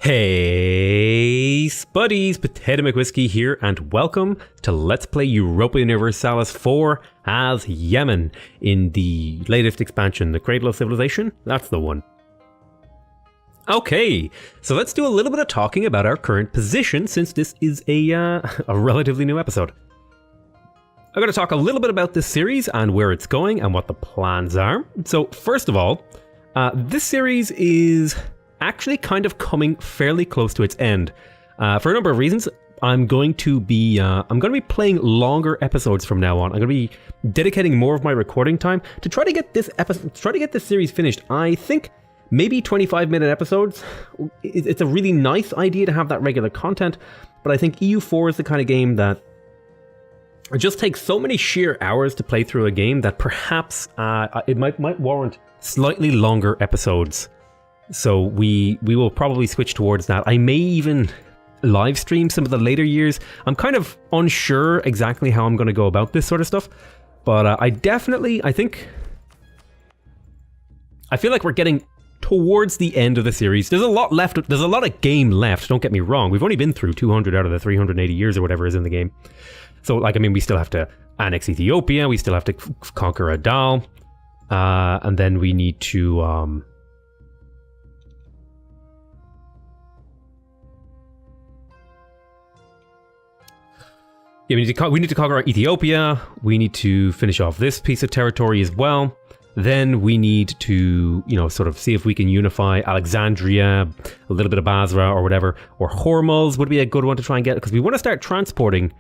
Hey spuddies, PotatoMcWhiskey here, and welcome to Let's Play Europa Universalis 4 as Yemen in the latest expansion, the Cradle of Civilization. That's the one. Okay, so let's do a little bit of talking about our current position since this is a relatively new episode. I'm going to talk a little bit about this series and where it's going and what the plans are. So first of all, this series is actually kind of coming fairly close to its end. For a number of reasons, I'm going to be playing longer episodes from now on. I'm going to be dedicating more of my recording time to try to get this series finished. I think maybe 25-minute episodes. It's a really nice idea to have that regular content, but I think EU4 is the kind of game that it just takes so many sheer hours to play through a game that perhaps it might warrant slightly longer episodes. So we will probably switch towards that. I may even live stream some of the later years. I'm kind of unsure exactly how I'm going to go about this sort of stuff, but I feel like we're getting towards the end of the series. There's a lot left. There's a lot of game left. Don't get me wrong. We've only been through 200 out of the 380 years or whatever is in the game. So, we still have to annex Ethiopia. We still have to conquer Adal, and then we need to we need to conquer Ethiopia. We need to finish off this piece of territory as well. Then we need to, sort of see if we can unify Alexandria, a little bit of Basra or whatever, or Hormuz would be a good one to try and get, because we want to start transporting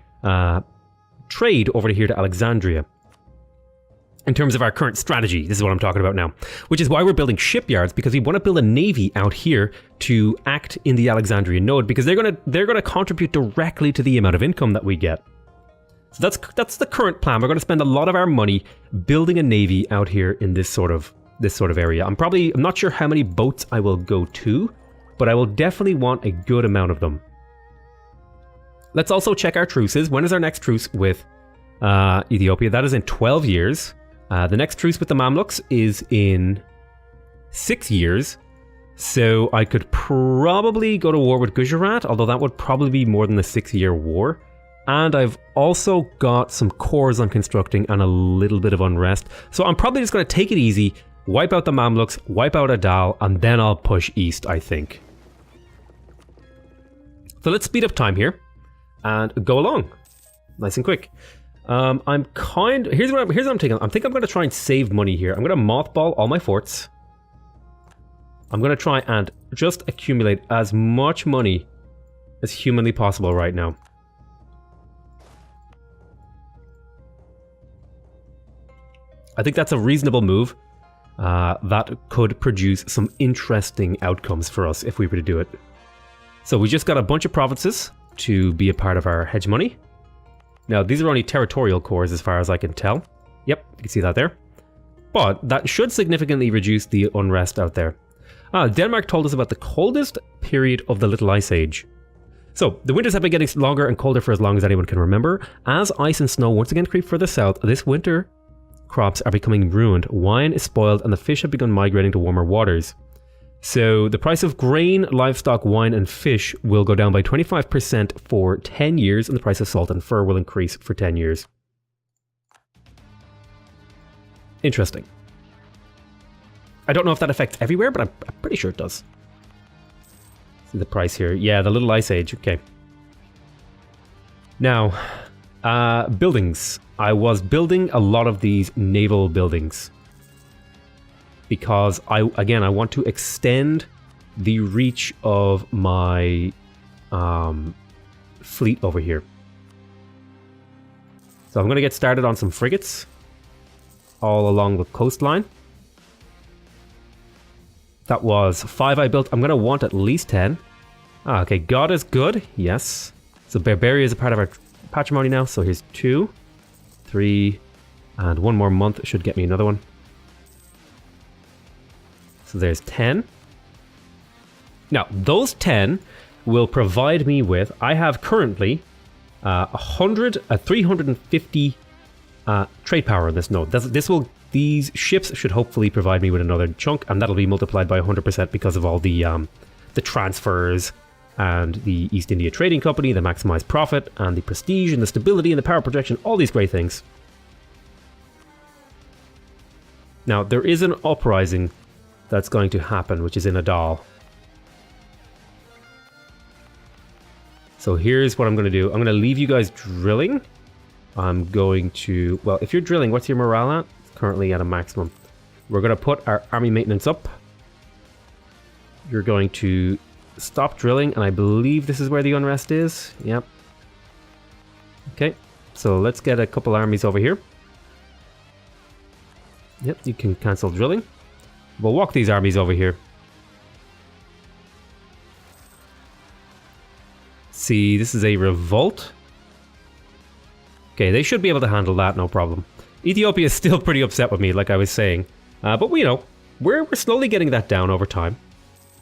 trade over here to Alexandria. In terms of our current strategy, this is what I'm talking about now, which is why we're building shipyards, because we want to build a navy out here to act in the Alexandria node, because they're gonna contribute directly to the amount of income that we get. So that's the current plan. We're going to spend a lot of our money building a navy out here in this sort of area. I'm not sure how many boats I will go to, but I will definitely want a good amount of them. Let's also check our truces. When is our next truce with Ethiopia? That is in 12 years. The next truce with the Mamluks is in 6 years. So I could probably go to war with Gujarat, although that would probably be more than a 6-year war. And I've also got some cores I'm constructing and a little bit of unrest. So I'm probably just going to take it easy, wipe out the Mamluks, wipe out Adal, and then I'll push east, I think. So let's speed up time here and go along nice and quick. Here's what I'm taking. I think I'm going to try and save money here. I'm going to mothball all my forts. I'm going to try and just accumulate as much money as humanly possible right now. I think that's a reasonable move that could produce some interesting outcomes for us if we were to do it. So we just got a bunch of provinces to be a part of our hegemony. Now, these are only territorial cores as far as I can tell. Yep, you can see that there. But that should significantly reduce the unrest out there. Denmark told us about the coldest period of the Little Ice Age. So, the winters have been getting longer and colder for as long as anyone can remember. As ice and snow once again creep further south, this winter crops are becoming ruined, wine is spoiled, and the fish have begun migrating to warmer waters. So the price of grain, livestock, wine, and fish will go down by 25% for 10 years, and the price of salt and fur will increase for 10 years. Interesting. I don't know if that affects everywhere, but I'm pretty sure it does. See the price here. Yeah, the Little Ice Age. Okay. Now, buildings. I was building a lot of these naval buildings because I want to extend the reach of my fleet over here. So I'm going to get started on some frigates all along the coastline. That was 5 I built. I'm going to want at least 10. Okay, God is good. Yes. So Barbaria is a part of our patrimony now. So here's 2. 3, and 1 more month should get me another one. So there's 10. Now, those 10 will provide me with, I have currently 350 trade power in this node. These ships should hopefully provide me with another chunk, and that'll be multiplied by 100% because of all the the transfers and the East India Trading Company, the maximized profit and the prestige and the stability and the power projection, all these great things. Now, there is an uprising that's going to happen, which is in Adal. So here's what I'm going to do. I'm going to leave you guys drilling. I'm going to... Well, if you're drilling, what's your morale at? It's currently at a maximum. We're going to put our army maintenance up. You're going to stop drilling, and I believe this is where the unrest is. Yep. Okay, so let's get a couple armies over here. Yep, you can cancel drilling. We'll walk these armies over here. See, this is a revolt. Okay, they should be able to handle that, no problem. Ethiopia is still pretty upset with me, like I was saying. But you know, we're slowly getting that down over time.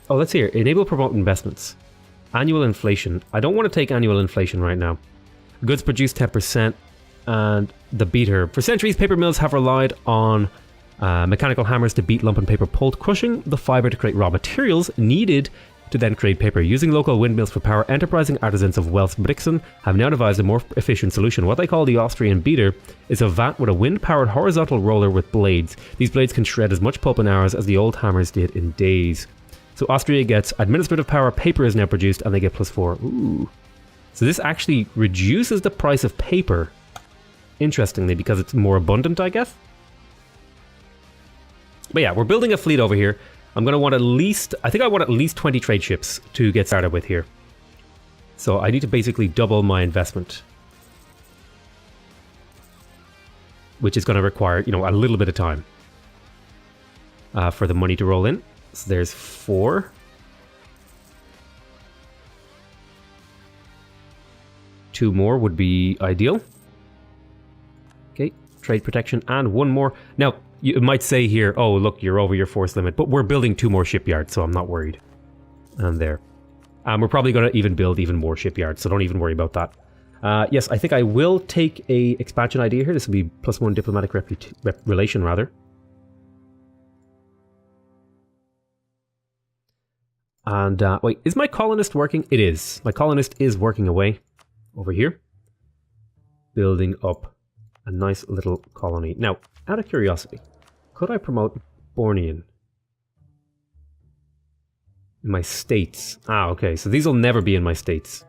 Oh, let's hear. Enable promote investments. Annual inflation. I don't want to take annual inflation right now. Goods produced 10%. And the beater. For centuries, paper mills have relied on mechanical hammers to beat lumpen paper pulp, crushing the fiber to create raw materials needed to then create paper. Using local windmills for power, enterprising artisans of Welsh Brixen have now devised a more efficient solution. What they call the Austrian beater is a vat with a wind-powered horizontal roller with blades. These blades can shred as much pulp in hours as the old hammers did in days. So Austria gets administrative power, paper is now produced, and they get +4. Ooh. So this actually reduces the price of paper, interestingly, because it's more abundant, I guess. But yeah, we're building a fleet over here. I'm going to want at least, I think I want at least 20 trade ships to get started with here. So I need to basically double my investment. Which is going to require, you know, a little bit of time for the money to roll in. So there's 4. 2 more would be ideal. Okay, trade protection and 1 more. Now, you might say here, oh, look, you're over your force limit, but we're building 2 more shipyards, so I'm not worried. And there. We're probably going to even build even more shipyards, so don't even worry about that. Yes, I think I will take a expansion idea here. This will be +1 diplomatic relation, rather. And, wait, is my colonist working? It is. My colonist is working away over here. Building up a nice little colony. Now, out of curiosity, could I promote Bornean in my states? Ah, okay, so these will never be in my states.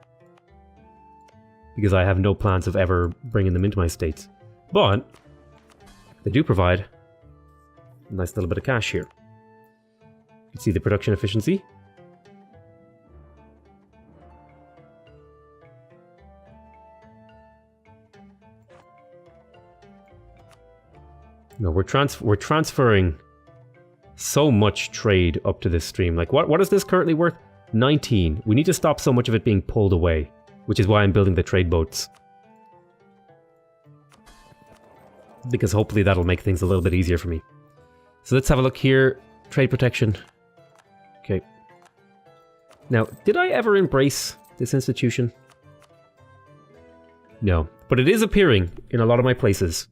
Because I have no plans of ever bringing them into my states. But they do provide a nice little bit of cash here. You can see the production efficiency. No, we're transferring so much trade up to this stream. Like, what is this currently worth? 19. We need to stop so much of it being pulled away, which is why I'm building the trade boats. Because hopefully that'll make things a little bit easier for me. So let's have a look here. Trade protection. Okay. Now, did I ever embrace this institution? No, but it is appearing in a lot of my places.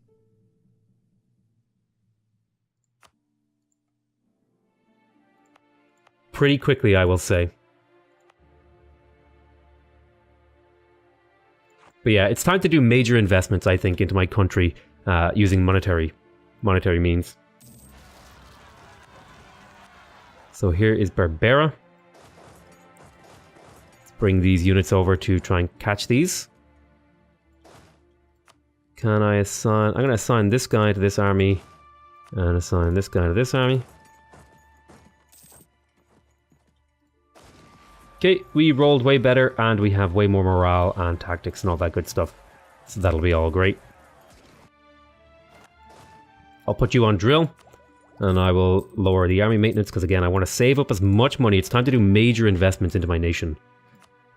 Pretty quickly, I will say. But yeah, it's time to do major investments, I think, into my country using monetary means. So here is Berbera. Let's bring these units over to try and catch these. Can I assign... I'm going to assign this guy to this army and assign this guy to this army. Okay, we rolled way better, and we have way more morale and tactics and all that good stuff. So that'll be all great. I'll put you on drill, and I will lower the army maintenance, because again, I want to save up as much money. It's time to do major investments into my nation.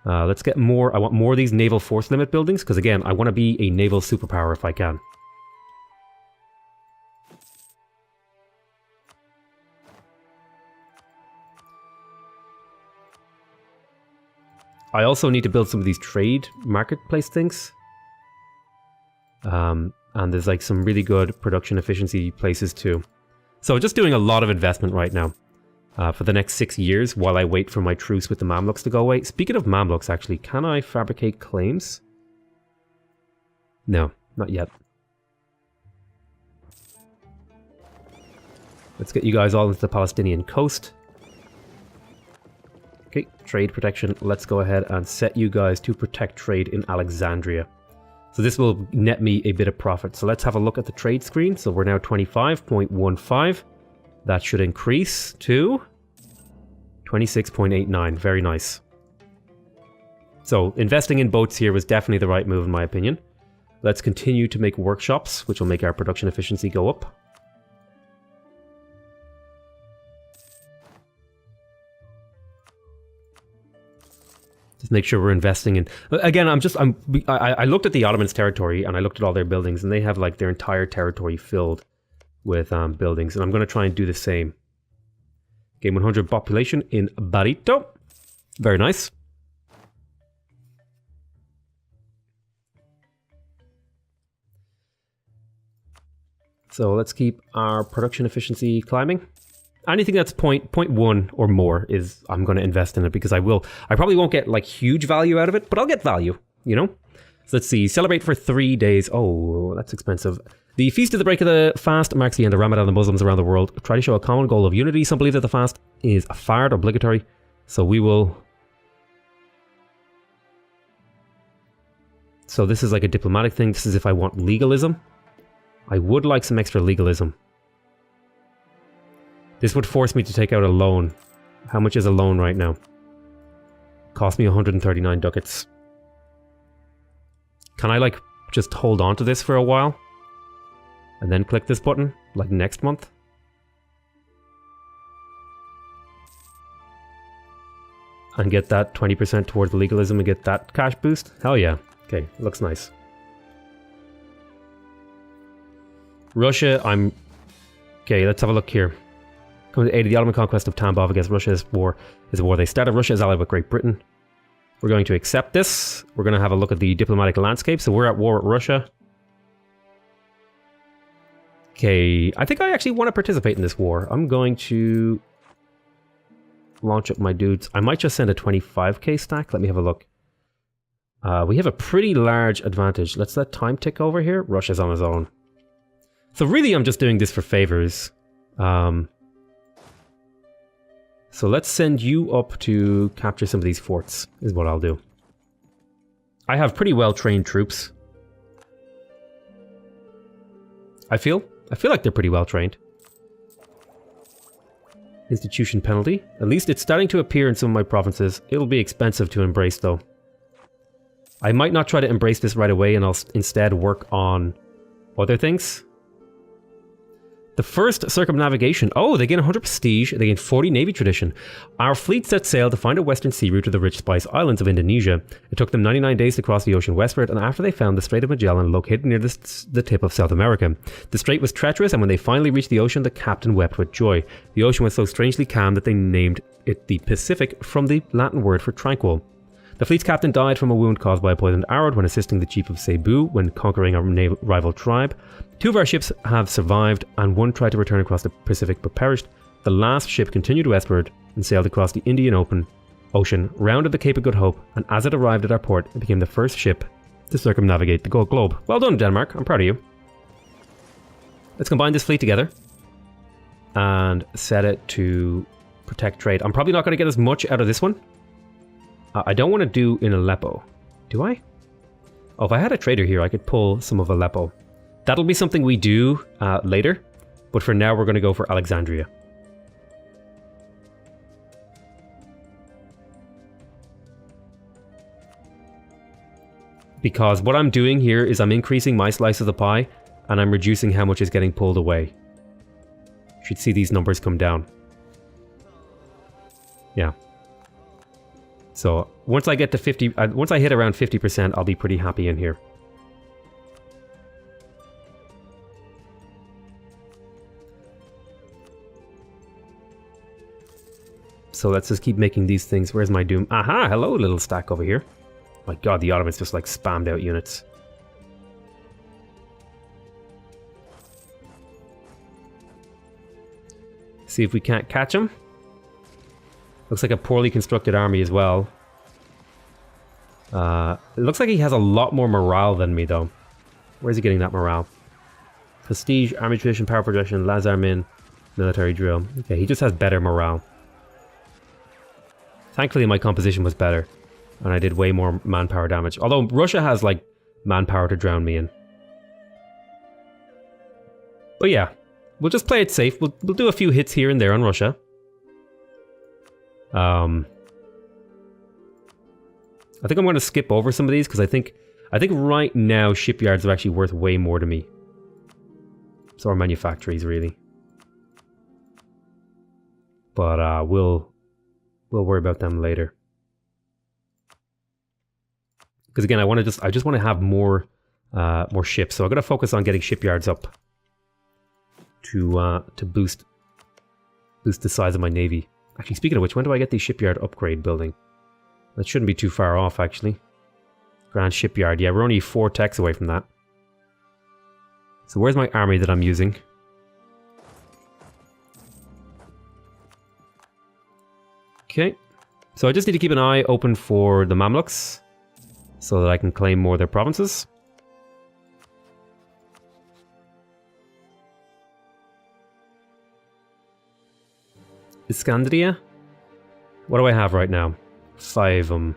Let's get more. I want more of these naval force limit buildings, because again, I want to be a naval superpower if I can. I also need to build some of these trade marketplace things. And there's like some really good production efficiency places too. So just doing a lot of investment right now. for the next 6 years while I wait for my truce with the Mamluks to go away. Speaking of Mamluks, actually, can I fabricate claims? No, not yet. Let's get you guys all into the Palestinian coast. Okay, trade protection. Let's go ahead and set you guys to protect trade in Alexandria. So this will net me a bit of profit. So let's have a look at the trade screen. So we're now 25.15. That should increase to 26.89. Very nice. So investing in boats here was definitely the right move in my opinion. Let's continue to make workshops, which will make our production efficiency go up. Just make sure we're investing in... Again, I looked at the Ottomans' territory and I looked at all their buildings and they have like their entire territory filled with buildings. And I'm going to try and do the same. Game 100 population in Barito. Very nice. So let's keep our production efficiency climbing. Anything that's 0.1 or more is I'm going to invest in it because I probably won't get like huge value out of it, but I'll get value, you know? So let's see, celebrate for 3 days. Oh, that's expensive. The Feast of the Break of the Fast marks the end of Ramadan. The Muslims around the world try to show a common goal of unity. Some believe that the fast is fard, obligatory. So we will... So this is like a diplomatic thing. This is if I want legalism. I would like some extra legalism. This would force me to take out a loan. How much is a loan right now? Cost me 139 ducats. Can I like just hold on to this for a while? And then click this button like next month? And get that 20% towards legalism and get that cash boost? Hell yeah. Okay, looks nice. Russia, Okay, let's have a look here. Coming to aid of the Ottoman conquest of Tambov against Russia is a war they started. Russia is allied with Great Britain. We're going to accept this. We're going to have a look at the diplomatic landscape. So we're at war with Russia. Okay, I think I actually want to participate in this war. I'm going to launch up my dudes. I might just send a 25k stack. Let me have a look. We have a pretty large advantage. Let's let time tick over here. Russia's on his own. So really I'm just doing this for favors. So let's send you up to capture some of these forts, is what I'll do. I have pretty well trained troops. I feel like they're pretty well trained. Institution penalty. At least it's starting to appear in some of my provinces. It'll be expensive to embrace though. I might not try to embrace this right away and I'll instead work on other things. The first circumnavigation. Oh, they gain 100 prestige. They gain 40 navy tradition. Our fleet set sail to find a western sea route to the rich spice islands of Indonesia. It took them 99 days to cross the ocean westward, and after they found the Strait of Magellan located near the tip of South America. The strait was treacherous, and when they finally reached the ocean, the captain wept with joy. The ocean was so strangely calm that they named it the Pacific from the Latin word for tranquil. The fleet's captain died from a wound caused by a poisoned arrow when assisting the chief of Cebu when conquering a rival tribe. 2 of our ships have survived, and 1 tried to return across the Pacific but perished. The last ship continued westward and sailed across the Indian Ocean, rounded the Cape of Good Hope, and as it arrived at our port, it became the first ship to circumnavigate the globe. Well done, Denmark. I'm proud of you. Let's combine this fleet together and set it to protect trade. I'm probably not going to get as much out of this one. I don't want to do in Aleppo. Do I? Oh, if I had a trader here, I could pull some of Aleppo. That'll be something we do later. But for now, we're going to go for Alexandria. Because what I'm doing here is I'm increasing my slice of the pie, and I'm reducing how much is getting pulled away. You should see these numbers come down. Yeah. So once I get to 50, once I hit around 50%, I'll be pretty happy in here. So let's just keep making these things. Where's my doom? Aha! Hello, little stack over here. My god, the Ottomans just like spammed out units. See if we can't catch them. Looks like a poorly constructed army as well. It looks like he has a lot more morale than me, though. Where's he getting that morale? Prestige, army tradition, power projection, Lazarmin, military drill. Okay, he just has better morale. Thankfully, my composition was better. And I did way more manpower damage. Although Russia has, like, manpower to drown me in. But yeah, we'll just play it safe. We'll do a few hits here and there on Russia. I think I'm going to skip over some of these because I think right now shipyards are actually worth way more to me. So are manufactories, really. But we'll worry about them later. Because again, I just want to have more ships. So I'm going to focus on getting shipyards up to boost the size of my navy. Actually, speaking of which, when do I get the shipyard upgrade building? That shouldn't be too far off, actually. Grand Shipyard. Yeah, we're only 4 techs away from that. So where's my army that I'm using? Okay. So I just need to keep an eye open for the Mamluks, so that I can claim more of their provinces. Iskandria? What do I have right now? 5 of them.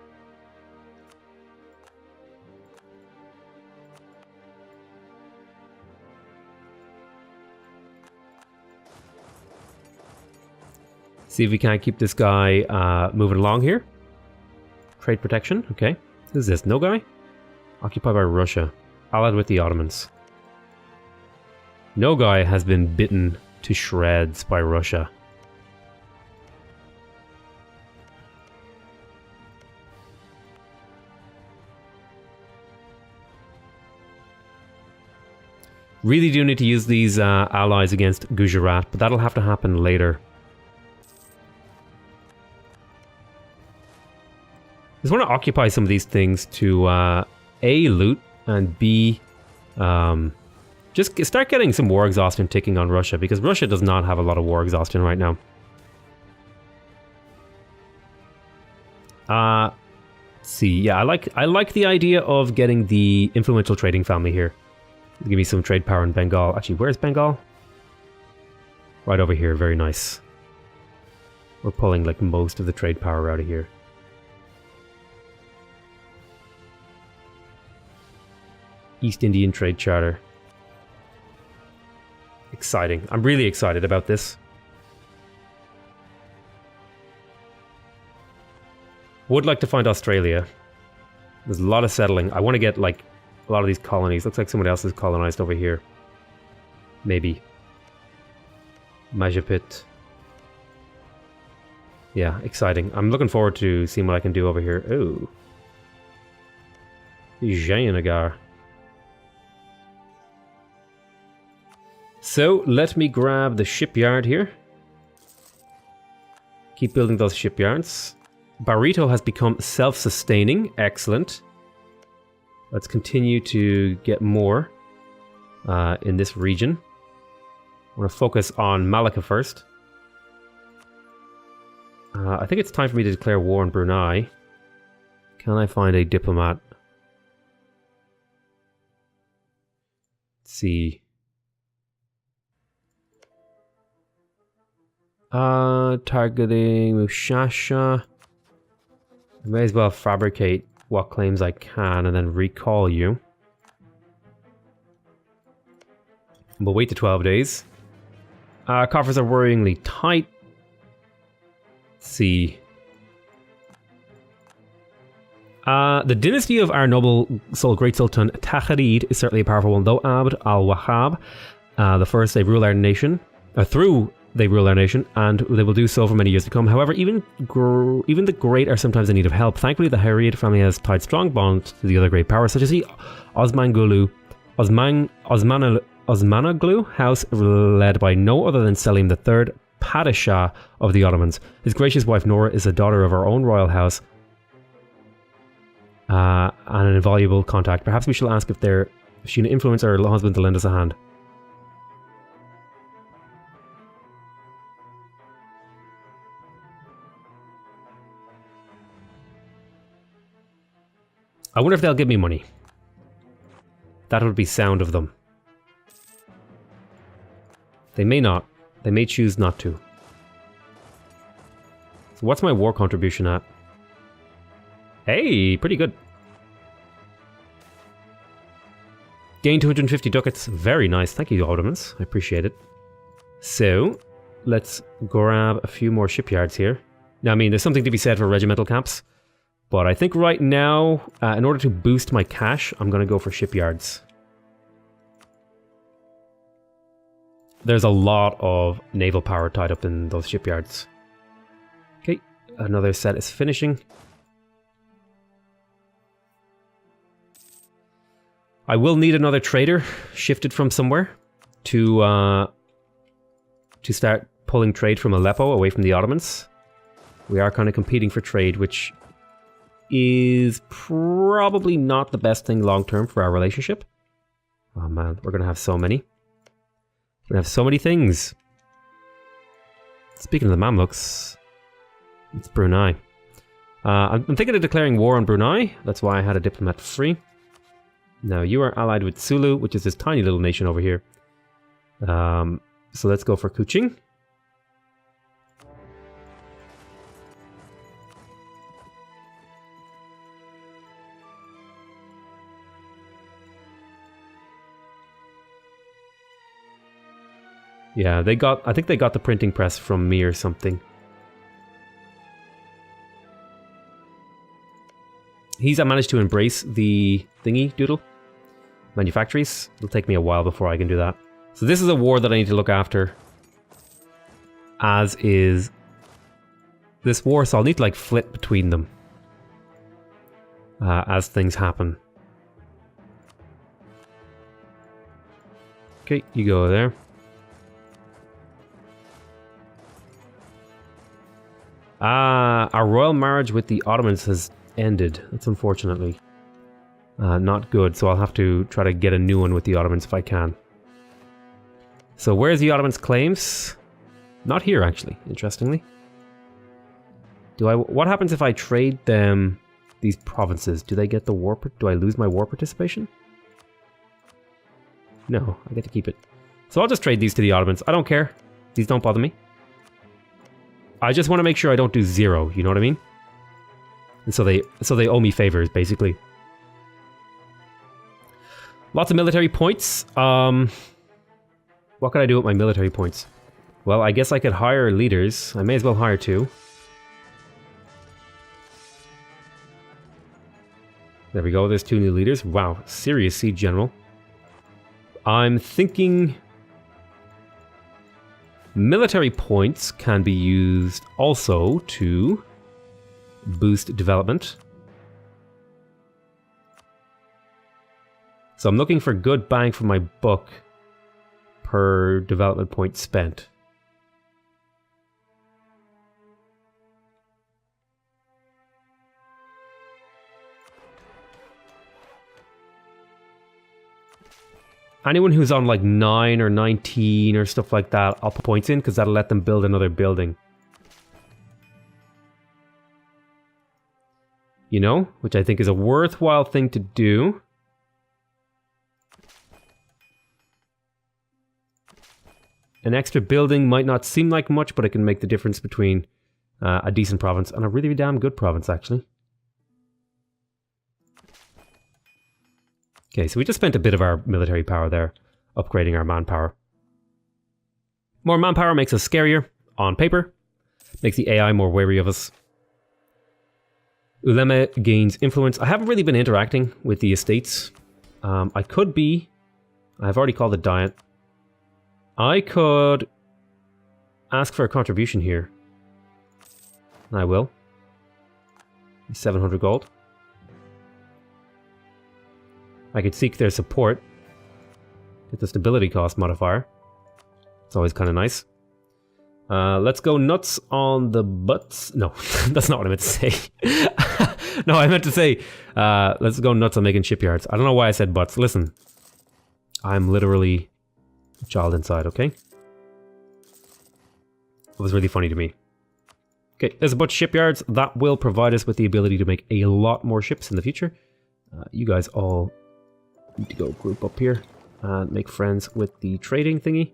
See if we can't keep this guy moving along here. Trade protection, okay. Who's this? No guy? Occupied by Russia. Allied with the Ottomans. No guy has been bitten to shreds by Russia. Really do need to use these allies against Gujarat, but that'll have to happen later. I just want to occupy some of these things to A, loot, and B, just start getting some war exhaustion ticking on Russia, because Russia does not have a lot of war exhaustion right now. Let's see, yeah, I like the idea of getting the influential trading family here. Give me some trade power in Bengal. Actually, where's Bengal? Right over here, very nice. We're pulling like most of the trade power out of here. East Indian Trade Charter. Exciting. I'm really excited about this. Would like to find Australia. There's a lot of settling. I want to get like a lot of these colonies. Looks like someone else is colonized over here. Maybe. Majapahit. Yeah, exciting. I'm looking forward to seeing what I can do over here. Oh. Jayanagar. So, let me grab the shipyard here. Keep building those shipyards. Barito has become self-sustaining. Excellent. Let's continue to get more in this region. I want to focus on Malacca first. I think it's time for me to declare war on Brunei. Can I find a diplomat? Let's see. Targeting Mushasha. I may as well fabricate what claims I can and then recall you. We'll wait to 12 days. Coffers are worryingly tight. Let's see. The dynasty of our noble soul, Great Sultan Takharid, is certainly a powerful one, though Abd al-Wahhab, the first, they rule our nation, they rule our nation, and they will do so for many years to come. However, even the great are sometimes in need of help. Thankfully, the Harriet family has tied strong bonds to the other great powers, such as the Osmanoglu house, led by no other than Selim III, Padishah of the Ottomans. His gracious wife Nora is a daughter of our own royal house, and an invaluable contact. Perhaps we shall ask if she can influence her husband to lend us a hand. I wonder if they'll give me money. That would be sound of them. They may not. They may choose not to. So what's my war contribution at? Hey, pretty good. Gain 250 ducats. Very nice. Thank you, Ottomans. I appreciate it. So, let's grab a few more shipyards here. Now, I mean, there's something to be said for regimental camps. But I think right now, in order to boost my cash, I'm going to go for shipyards. There's a lot of naval power tied up in those shipyards. Okay, another set is finishing. I will need another trader shifted from somewhere to start pulling trade from Aleppo away from the Ottomans. We are kind of competing for trade, which is probably not the best thing long term for our relationship. Oh man, we're gonna have so many. We're gonna have so many things. Speaking of the Mamluks, it's Brunei. I'm thinking of declaring war on Brunei. That's why I had a diplomat free. Now you are allied with Sulu, which is this tiny little nation over here. So let's go for Kuching. Yeah, I think they got the printing press from me or something. He's managed to embrace the thingy doodle manufactories. It'll take me a while before I can do that. So this is a war that I need to look after. As is this war, so I'll need to like flip between them as things happen. Okay, you go there. Our royal marriage with the Ottomans has ended. That's unfortunately not good, so I'll have to try to get a new one with the Ottomans if I can. So where's the Ottomans' claims? Not here, actually, interestingly. What happens if I trade them these provinces? Do they get the war? Do I lose my war participation? No, I get to keep it. So I'll just trade these to the Ottomans. I don't care. These don't bother me. I just want to make sure I don't do 0, you know what I mean? And so they owe me favors, basically. Lots of military points. What could I do with my military points? Well, I guess I could hire leaders. I may as well hire 2. There we go, there's 2 new leaders. Wow, serious siege general. I'm thinking military points can be used also to boost development. So I'm looking for good bang for my buck per development point spent. Anyone who's on like 9 or 19 or stuff like that, I'll put points in because that'll let them build another building. You know, which I think is a worthwhile thing to do. An extra building might not seem like much, but it can make the difference between a decent province and a really damn good province, actually. Okay, so we just spent a bit of our military power there, upgrading our manpower. More manpower makes us scarier, on paper. Makes the AI more wary of us. Ulema gains influence. I haven't really been interacting with the estates. I could be... I've already called it diet. I could ask for a contribution here. I will. 700 gold. I could seek their support. Get the stability cost modifier. It's always kind of nice. Let's go nuts on the butts. No, that's not what I meant to say. No, I meant to say, let's go nuts on making shipyards. I don't know why I said butts. Listen, I'm literally a child inside, okay? It was really funny to me. Okay, there's a bunch of shipyards. That will provide us with the ability to make a lot more ships in the future. You guys all need to go group up here and make friends with the trading thingy.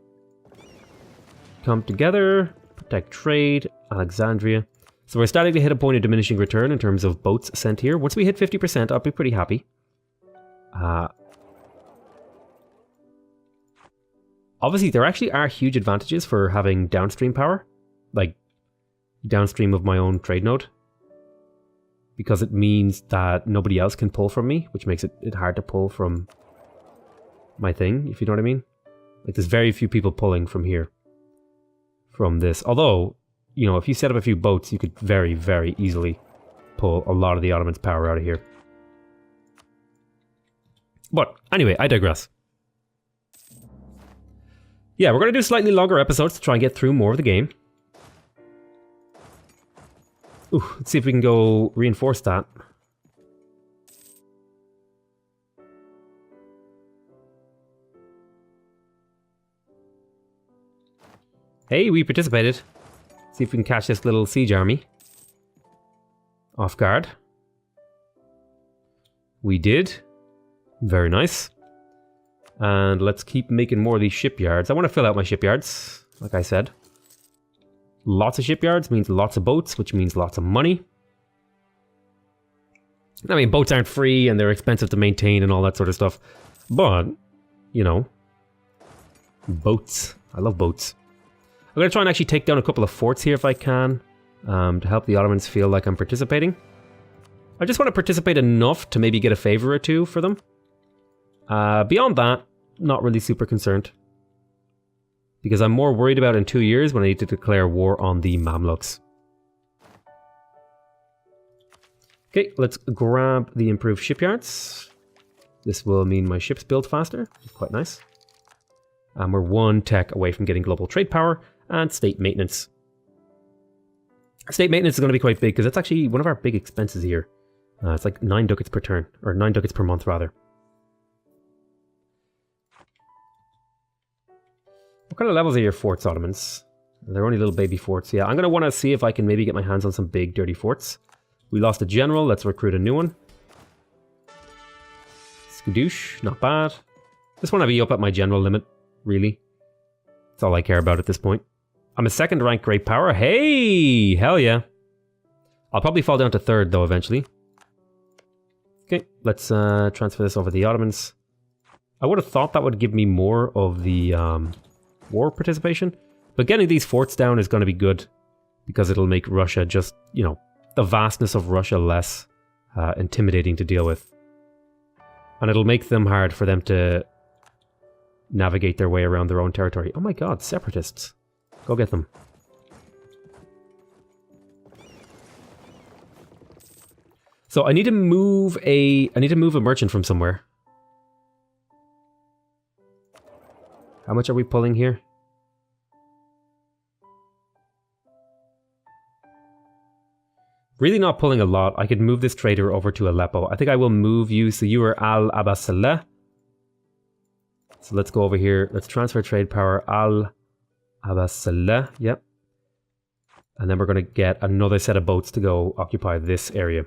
Come together, protect trade, Alexandria. So we're starting to hit a point of diminishing return in terms of boats sent here. Once we hit 50%, I'll be pretty happy. Obviously, there actually are huge advantages for having downstream power, like downstream of my own trade node, because it means that nobody else can pull from me, which makes it hard to pull from my thing, if you know what I mean. Like, there's very few people pulling from here, from this. Although, you know, if you set up a few boats, you could very, very easily pull a lot of the Ottomans' power out of here. But anyway, I digress. Yeah, we're going to do slightly longer episodes to try and get through more of the game. Ooh, let's see if we can go reinforce that. Hey, we participated. See if we can catch this little siege army off guard. We did. Very nice. And let's keep making more of these shipyards. I want to fill out my shipyards, like I said. Lots of shipyards means lots of boats, which means lots of money. I mean, boats aren't free and they're expensive to maintain and all that sort of stuff. But, you know, boats. I love boats. I'm going to try and actually take down a couple of forts here if I can, to help the Ottomans feel like I'm participating. I just want to participate enough to maybe get a favor or two for them. Beyond that, not really super concerned. Because I'm more worried about in 2 years when I need to declare war on the Mamluks. Okay, let's grab the improved shipyards. This will mean my ships build faster, which is quite nice. And we're 1 tech away from getting global trade power and state maintenance. State maintenance is going to be quite big because that's actually one of our big expenses here. It's like 9 ducats per turn, or 9 ducats per month rather. What kind of levels are your forts, Ottomans? They're only little baby forts. Yeah, I'm going to want to see if I can maybe get my hands on some big, dirty forts. We lost a general. Let's recruit a new one. Skadoosh, not bad. Just want to be up at my general limit, really. That's all I care about at this point. I'm a 2nd rank great power. Hey! Hell yeah. I'll probably fall down to 3rd, though, eventually. Okay, let's transfer this over to the Ottomans. I would have thought that would give me more of the war participation, but getting these forts down is going to be good because it'll make Russia just, you know, the vastness of Russia less intimidating to deal with. And it'll make them hard for them to navigate their way around their own territory. Oh my god, separatists. Go get them. So I need to move a merchant from somewhere. How much are we pulling here? Really not pulling a lot. I could move this trader over to Aleppo. I think I will move you. So you are Al Abasaleh. So let's go over here. Let's transfer trade power. Al Abasaleh. Yep. And then we're going to get another set of boats to go occupy this area.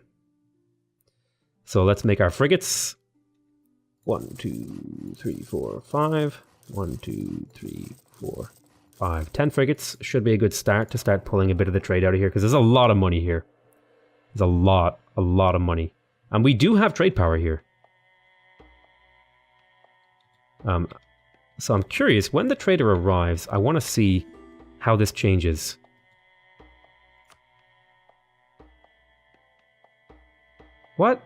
So let's make our frigates. 1, 2, 3, 4, 5. 1, 2, 3, 4, 5. 10 frigates should be a good start to start pulling a bit of the trade out of here because there's a lot of money here. There's a lot of money. And we do have trade power here. So I'm curious, when the trader arrives, I want to see how this changes. What?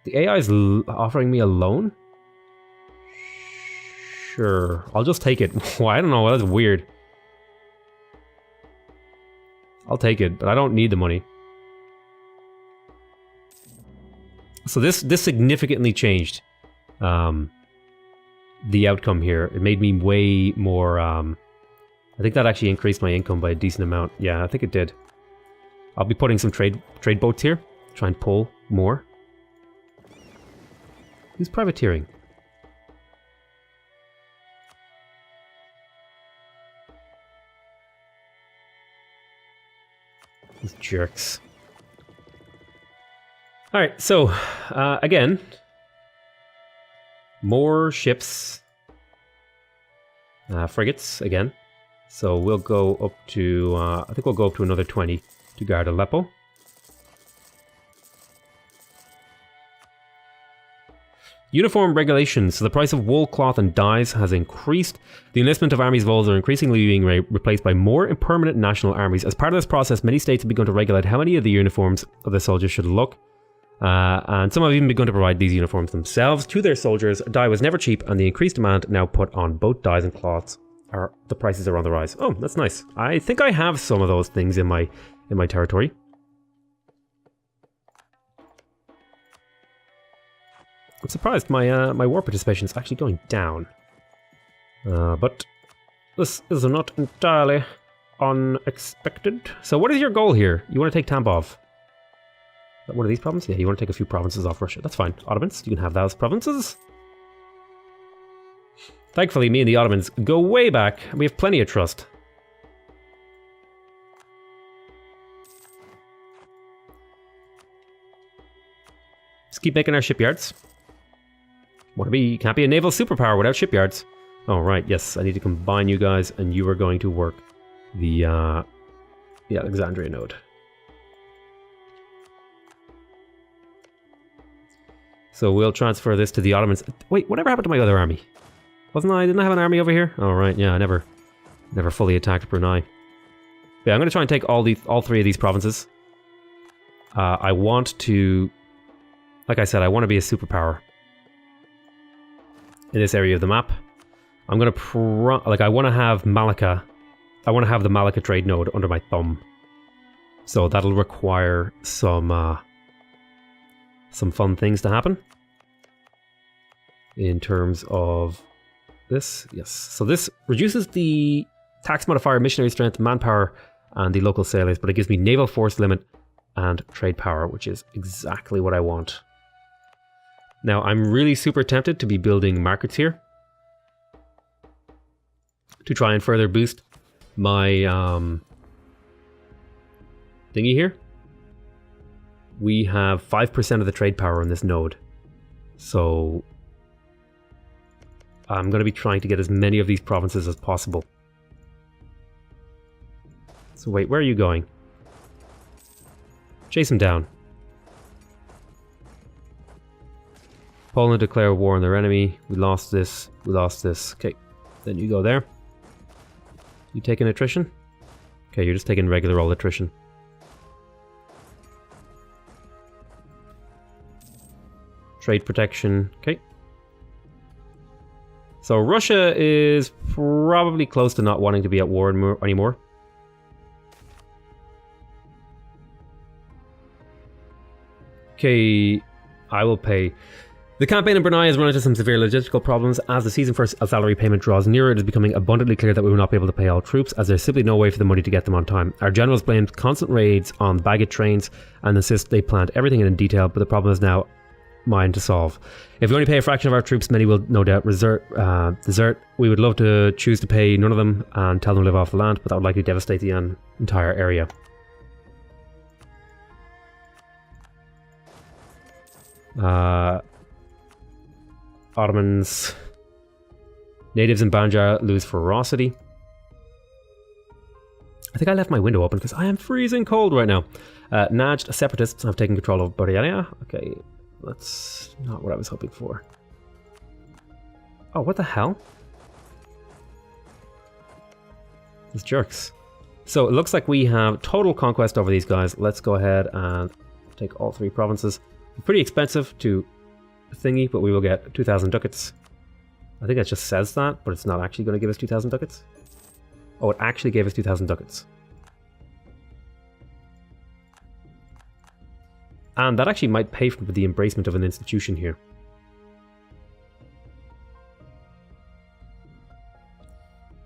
The AI is offering me a loan? Sure, I'll just take it. Well, I don't know, that's weird. I'll take it, but I don't need the money. So this significantly changed the outcome here. It made me way more... I think that actually increased my income by a decent amount. Yeah, I think it did. I'll be putting some trade boats here. Try and pull more. Who's privateering? These jerks. Alright, so, again, More ships. Frigates again. So we'll go up to, I think we'll go up to another 20 to guard Aleppo. Uniform regulations. So the price of wool, cloth and dyes has increased. The enlistment of armies of old are increasingly being replaced by more impermanent national armies. As part of this process, many states have begun to regulate how many of the uniforms of the soldiers should look. And some have even begun to provide these uniforms themselves to their soldiers. Dye was never cheap, and the increased demand now put on both dyes and cloths. The prices are on the rise. Oh, that's nice. I think I have some of those things in my territory. I'm surprised my war participation is actually going down. But this is not entirely unexpected. So what is your goal here? You want to take Tambov? One of these provinces? Yeah, you want to take a few provinces off Russia. That's fine. Ottomans, you can have those provinces. Thankfully, me and the Ottomans go way back. We have plenty of trust. Just keep making our shipyards. Can't be a naval superpower without shipyards. Oh, right, yes, I need to combine you guys, and you are going to work the Alexandria node. So we'll transfer this to the Ottomans. Wait, whatever happened to my other army? Didn't I have an army over here? Oh, right, yeah, I never fully attacked Brunei. Yeah, I'm going to try and take all three of these provinces. I want to, like I said, I want to be a superpower in this area of the map. I'm going to, I want to have Malacca. I want to have the Malacca trade node under my thumb. So that'll require some fun things to happen. In terms of this, yes. So this reduces the tax modifier, missionary strength, manpower, and the local sailors, but it gives me naval force limit and trade power, which is exactly what I want. Now, I'm really super tempted to be building markets here to try and further boost my thingy here. We have 5% of the trade power in this node. So I'm going to be trying to get as many of these provinces as possible. So wait, where are you going? Chase him down. Poland declare war on their enemy. We lost this. We lost this. Okay, then you go there. You taking attrition? Okay, you're just taking regular old attrition. Trade protection. Okay. So Russia is probably close to not wanting to be at war anymore. Okay, I will pay. The campaign in Brunei has run into some severe logistical problems. As the season for a salary payment draws nearer, it is becoming abundantly clear that we will not be able to pay all troops, as there's simply no way for the money to get them on time. Our generals blamed constant raids on baggage trains and insist they planned everything in detail, but the problem is now mine to solve. If we only pay a fraction of our troops, many will no doubt desert. We would love to choose to pay none of them and tell them to live off the land, but that would likely devastate the entire area. Ottomans. Natives in Banjar lose ferocity. I think I left my window open because I am freezing cold right now. Najd separatists have taken control of Boryania. Okay, that's not what I was hoping for. Oh, what the hell? These jerks. So it looks like we have total conquest over these guys. Let's go ahead and take all three provinces. Pretty expensive to thingy, but we will get 2,000 ducats. I think that just says that, but it's not actually going to give us 2,000 ducats. Oh, it actually gave us 2,000 ducats. And that actually might pay for the embracement of an institution here.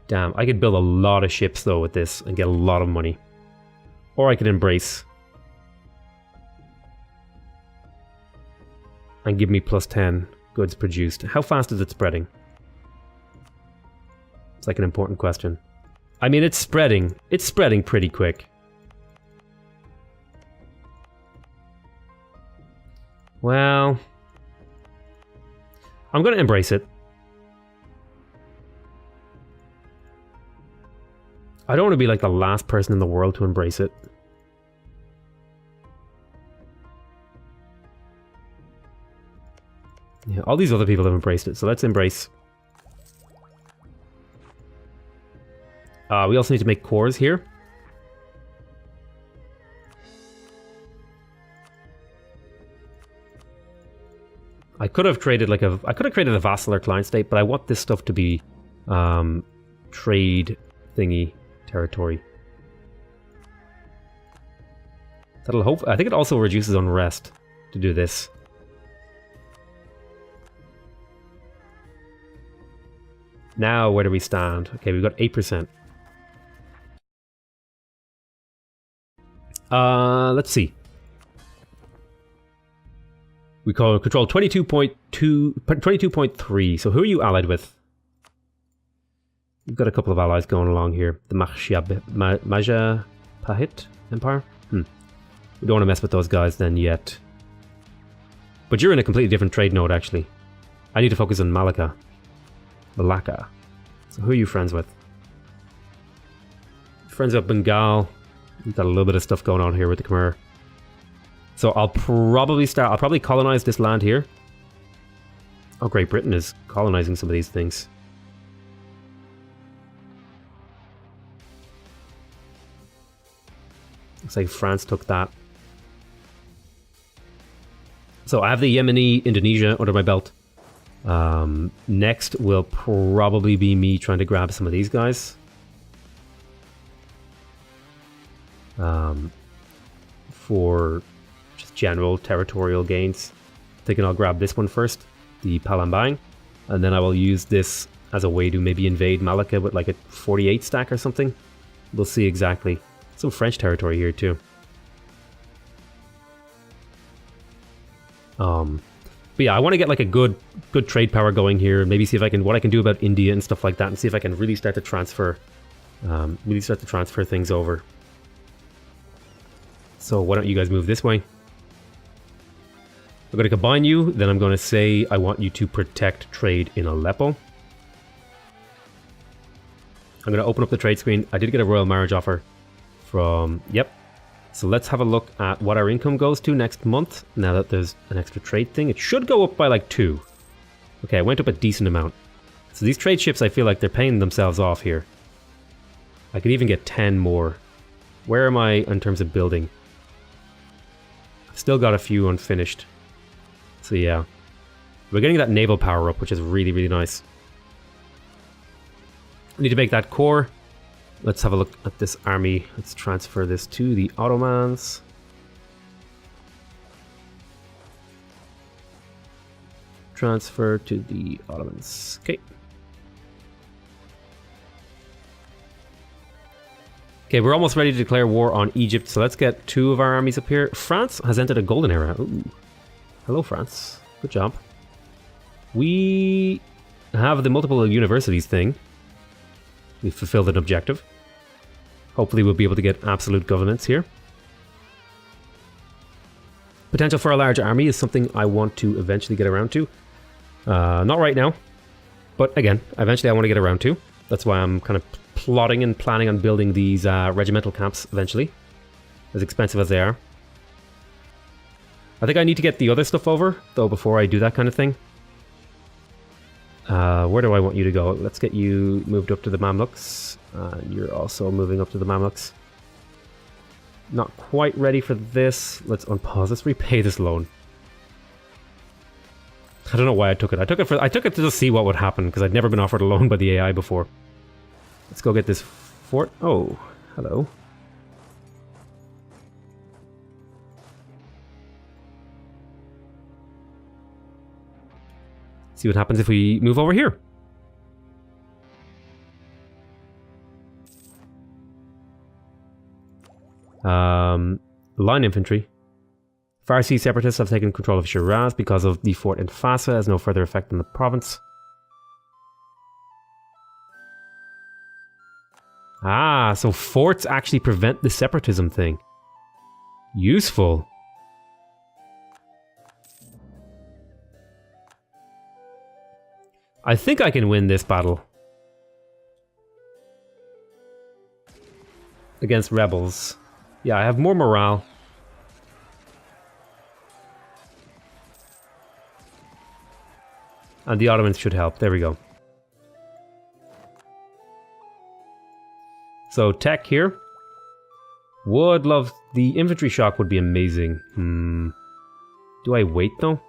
Damn, I could build a lot of ships though with this and get a lot of money. Or I could embrace. And give me plus 10 goods produced. How fast is it spreading? It's like an important question. I mean, it's spreading. It's spreading pretty quick. Well, I'm going to embrace it. I don't want to be like the last person in the world to embrace it. Yeah, all these other people have embraced it, so let's embrace. We also need to make cores here. I could have created like a vassalar client state, but I want this stuff to be trade thingy territory. That'll hope. I think it also reduces unrest to do this. Now, where do we stand? Okay, we've got 8%. Let's see. We control 22.3. So who are you allied with? We've got a couple of allies going along here. The Majapahit Empire? We don't want to mess with those guys then yet. But you're in a completely different trade node, actually. I need to focus on Malacca. So who are you friends with? Friends with Bengal. We've got a little bit of stuff going on here with the Khmer. So I'll probably colonize this land here. Oh, Great Britain is colonizing some of these things. Looks like France took that. So I have the Yemeni Indonesia under my belt. Next will probably be me trying to grab some of these guys. For just general territorial gains. Thinking I'll grab this one first, the Palembang, and then I will use this as a way to maybe invade Malacca with like a 48 stack or something. We'll see exactly. Some French territory here too. But yeah, I want to get like a good trade power going here, and maybe see if I can what I can do about India and stuff like that, and see if I can really start to transfer things over. So why don't you guys move this way? I'm going to combine you, then I'm going to say I want you to protect trade in Aleppo. I'm going to open up the trade screen. I did get a royal marriage offer from... Yep. So let's have a look at what our income goes to next month. Now that there's an extra trade thing. It should go up by like 2. Okay, I went up a decent amount. So these trade ships, I feel like they're paying themselves off here. I could even get 10 more. Where am I in terms of building? I've still got a few unfinished. So yeah. We're getting that naval power up, which is really, really nice. I need to make that core. Let's have a look at this army. Let's transfer this to the Ottomans. Transfer to the Ottomans. Okay. Okay, we're almost ready to declare war on Egypt, so let's get 2 of our armies up here. France has entered a golden era. Ooh. Hello, France. Good job. We have the multiple universities thing. We've fulfilled an objective. Hopefully we'll be able to get absolute governance here. Potential for a large army is something I want to eventually get around to. Not right now. But again, eventually I want to get around to. That's why I'm kind of plotting and planning on building these regimental camps eventually. As expensive as they are. I think I need to get the other stuff over, though, before I do that kind of thing. Where do I want you to go? Let's get you moved up to the Mamluks. You're also moving up to the Mamluks. Not quite ready for this. Let's unpause. Let's repay this loan. I don't know why I took it. I took it to just see what would happen, because I'd never been offered a loan by the AI before. Let's go get this fort. Oh, hello. See what happens if we move over here. Line infantry. Farsi separatists have taken control of Shiraz because of the fort in Fasa has no further effect on the province. Ah, so forts actually prevent the separatism thing. Useful. I think I can win this battle. Against rebels. Yeah, I have more morale. And the Ottomans should help. There we go. So, tech here. Would love... The infantry shock would be amazing. Do I wait, though?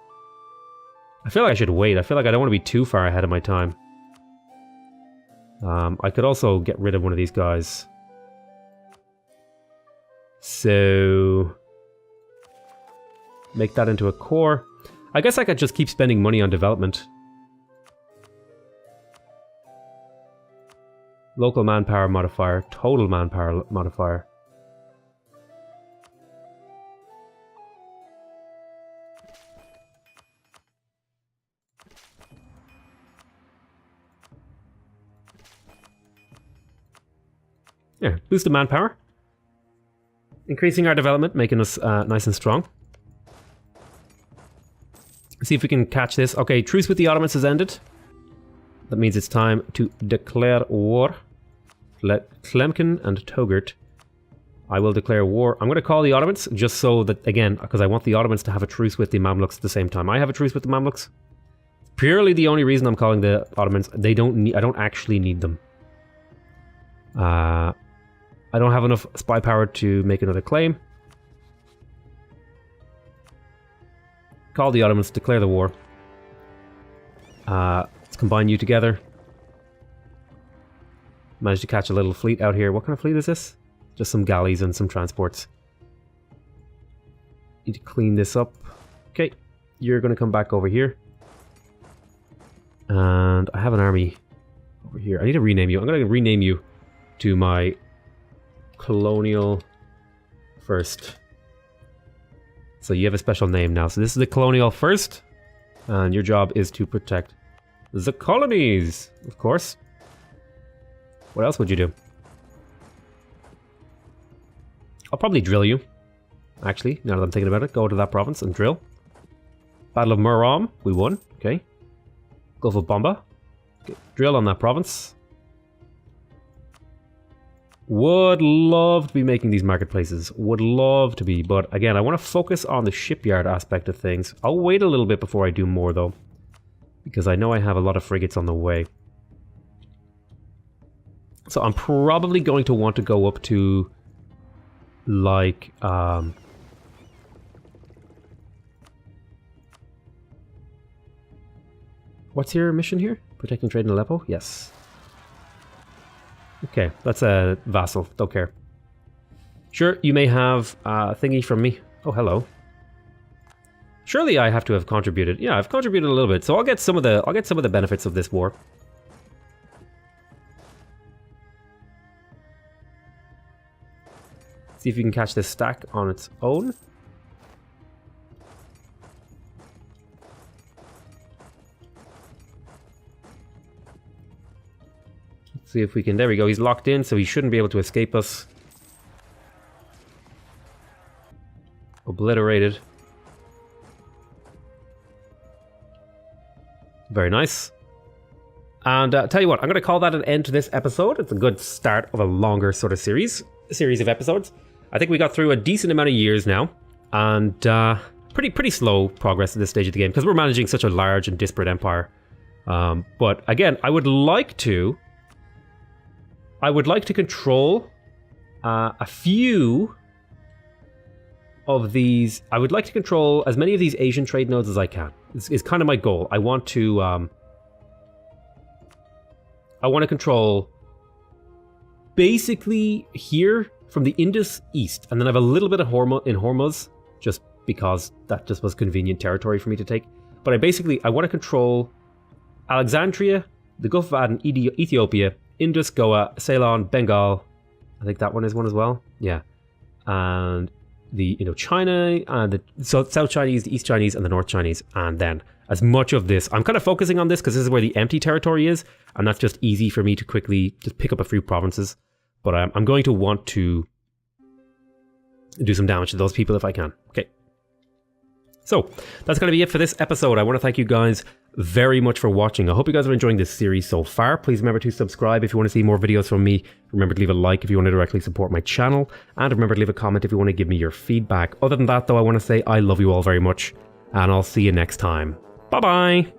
I feel like I should wait. I feel like I don't want to be too far ahead of my time. I could also get rid of one of these guys. So... Make that into a core. I guess I could just keep spending money on development. Local manpower modifier, total manpower modifier. Yeah, boost the manpower. Increasing our development, making us nice and strong. See if we can catch this. Okay, truce with the Ottomans has ended. That means it's time to declare war. Let Tlemcen and Togurt. I will declare war. I'm going to call the Ottomans just so that, again, because I want the Ottomans to have a truce with the Mamluks at the same time. I have a truce with the Mamluks. Purely the only reason I'm calling the Ottomans. They don't need. I don't actually need them. I don't have enough spy power to make another claim. Call the Ottomans. Declare the war. Let's combine you together. Managed to catch a little fleet out here. What kind of fleet is this? Just some galleys and some transports. Need to clean this up. Okay, you're going to come back over here. And I have an army over here. I need to rename you. I'm going to rename you to my colonial first. So you have a special name now. So this is the colonial first. And your job is to protect the colonies, of course. What else would you do? I'll probably drill you. Actually, now that I'm thinking about it, go to that province and drill. Battle of Murom, we won. Okay. Gulf of Bomba. Okay. Drill on that province. Would love to be making these marketplaces. Would love to be, but again, I want to focus on the shipyard aspect of things. I'll wait a little bit before I do more, though, because I know I have a lot of frigates on the way. So I'm probably going to want to go up to, like, what's your mission here? Protecting trade in Aleppo? Yes. Okay, that's a vassal. Don't care. Sure, you may have a thingy from me. Oh, hello. Surely I have to have contributed. Yeah, I've contributed a little bit, so I'll get some of the benefits of this war. See if you can catch this stack on its own. Let's see if we can... There we go. He's locked in, so he shouldn't be able to escape us. Obliterated. Very nice. And tell you what, I'm going to call that an end to this episode. It's a good start of a longer sort of series of episodes. I think we got through a decent amount of years now, and pretty slow progress at this stage of the game because we're managing such a large and disparate empire. But again, I would like to control a few of these. I would like to control as many of these Asian trade nodes as I can. It's kind of my goal. I want to control basically here from the Indus east, and then I have a little bit of in Hormuz, just because that just was convenient territory for me to take. But I want to control Alexandria, the Gulf of Aden, Ethiopia, Indus, Goa, Ceylon, Bengal. I think that one is one as well. Yeah, and the China and the South Chinese, the East Chinese, and the North Chinese, and then as much of this. I'm kind of focusing on this because this is where the empty territory is, and that's just easy for me to quickly just pick up a few provinces. But I'm going to want to do some damage to those people if I can. Okay. So, that's going to be it for this episode. I want to thank you guys very much for watching. I hope you guys are enjoying this series so far. Please remember to subscribe if you want to see more videos from me. Remember to leave a like if you want to directly support my channel. And remember to leave a comment if you want to give me your feedback. Other than that, though, I want to say I love you all very much. And I'll see you next time. Bye-bye.